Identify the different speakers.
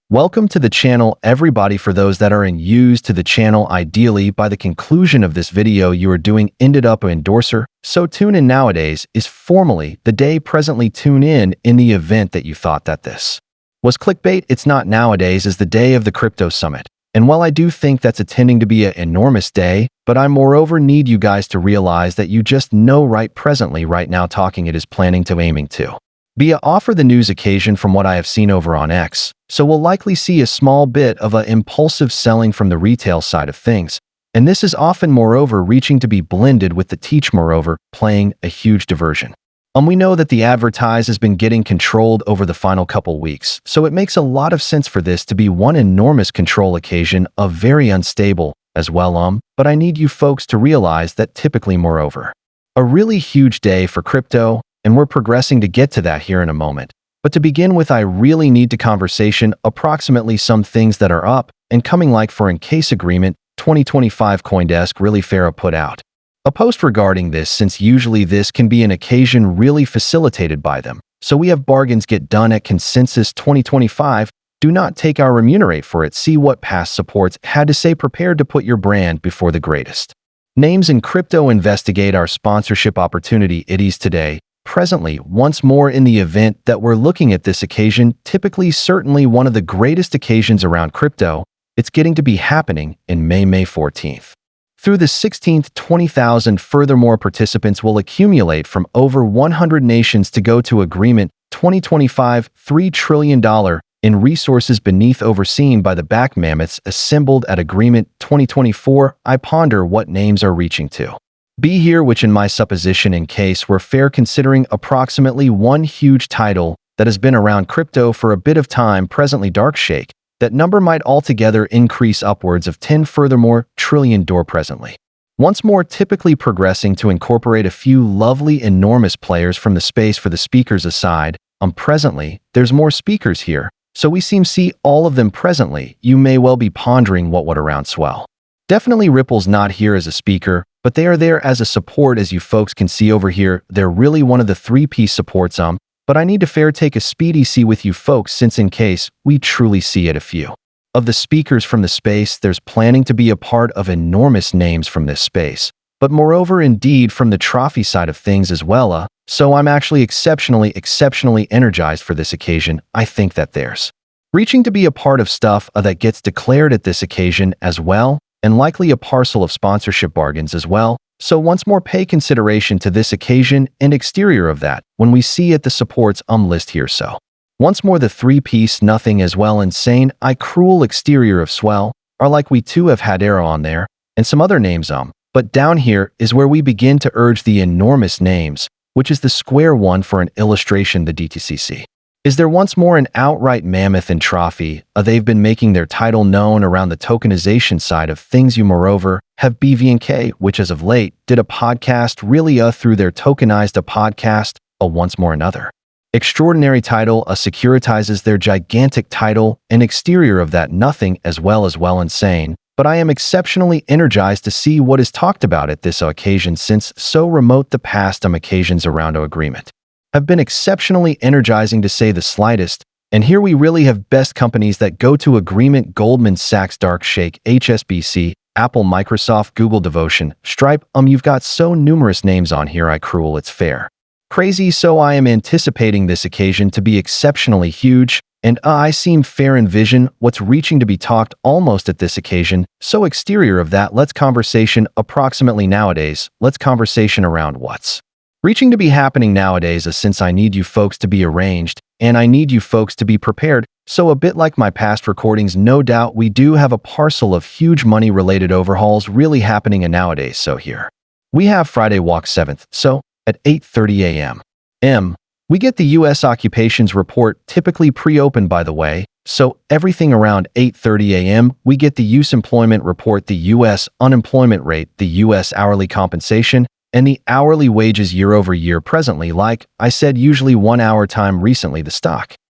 Speaker 1: Welcome to the channel, everybody. For those that are to the channel, ideally by the conclusion of this video you are doing ended up an endorser. So tune in nowadays is formally the day presently tune in the event that you thought that this was clickbait. It's not. Nowadays is the day of the crypto summit. And while I do think that's attending to be an enormous day, but I moreover need you guys to realize that you just know right now talking it is planning to aiming to be a offer the news occasion from what I have seen over on X. So we'll likely see a small bit of a impulsive selling from the retail side of things. And this is often moreover reaching to be blended with the teach moreover playing a huge diversion. We know that the advertise has been getting controlled over the final couple weeks, so it makes a lot of sense for this to be one enormous control occasion of very unstable as well. But I need you folks to realize that typically moreover a really huge day for crypto, and we're progressing to get to that here in a moment. But to begin with, I really need to conversation approximately some things that are up and coming, like for in case agreement 2025 CoinDesk really fair put out a post regarding this, since usually this can be an occasion really facilitated by them. So we have bargains get done at consensus 2025. Do not take our remunerate for it. See what past supports had to say. Prepared to put your brand before the greatest names in crypto. Investigate our sponsorship opportunity. It is today. Presently, once more in the event that we're looking at this occasion, typically certainly one of the greatest occasions around crypto. It's getting to be happening in May 14th. Through the 16th, 20,000 furthermore participants will accumulate from over 100 nations to go to agreement 2025 $3 trillion in resources beneath, overseen by the back mammoths assembled at agreement 2024. I ponder what names are reaching to be here, which in my supposition, in case we're fair, considering approximately one huge title that has been around crypto for a bit of time, presently dark shake, that number might altogether increase upwards of 10 furthermore trillion door presently. Once more typically progressing to incorporate a few lovely enormous players from the space. For the speakers aside, presently there's more speakers here, so we see all of them presently. You may well be pondering what would around swell. Definitely Ripple's not here as a speaker, but they are there as a support. As you folks can see over here, they're really one of the three-piece supports. But I need to fair take a speedy see with you folks, since in case we truly see it, a few of the speakers from the space, there's planning to be a part of enormous names from this space, but moreover indeed from the trophy side of things as well. So I'm actually exceptionally energized for this occasion. I think that there's reaching to be a part of stuff that gets declared at this occasion as well, and likely a parcel of sponsorship bargains as well. So once more pay consideration to this occasion and exterior of that when we see at the supports list here. So once more the three-piece nothing as well insane cruel exterior of swell are like we too have had arrow on there and some other names but down here is where we begin to urge the enormous names, which is the square one for an illustration. The DTCC is there once more an outright mammoth and trophy. They've been making their title known around the tokenization side of things. You moreover have BVNK, which as of late did a podcast really through their tokenized a podcast, once more another extraordinary title, securitizes their gigantic title and exterior of that nothing as well insane. But I am exceptionally energized to see what is talked about at this occasion, since so remote the past occasions around agreement have been exceptionally energizing to say the slightest. And here we really have best companies that go to agreement: Goldman Sachs, Dark Shake, HSBC, Apple, Microsoft, Google, Devotion, Stripe. You've got so numerous names on here. Cruel, it's fair crazy. So I am anticipating this occasion to be exceptionally huge, and I seem fair envision what's reaching to be talked almost at this occasion. So exterior of that, let's conversation approximately nowadays. Let's conversation around what's reaching to be happening nowadays, since I need you folks to be arranged and I need you folks to be prepared. So a bit like my past recordings, no doubt we do have a parcel of huge money related overhauls really happening nowadays. So here we have Friday walk 7th. So at 8:30 a.m. we get the U.S. occupations report, typically pre-open by the way. So everything around 8:30 a.m. we get the U.S. employment report, the U.S. unemployment rate, the U.S. hourly compensation, and the hourly wages year over year presently. Like I said, usually 1 hour time. Recently the stock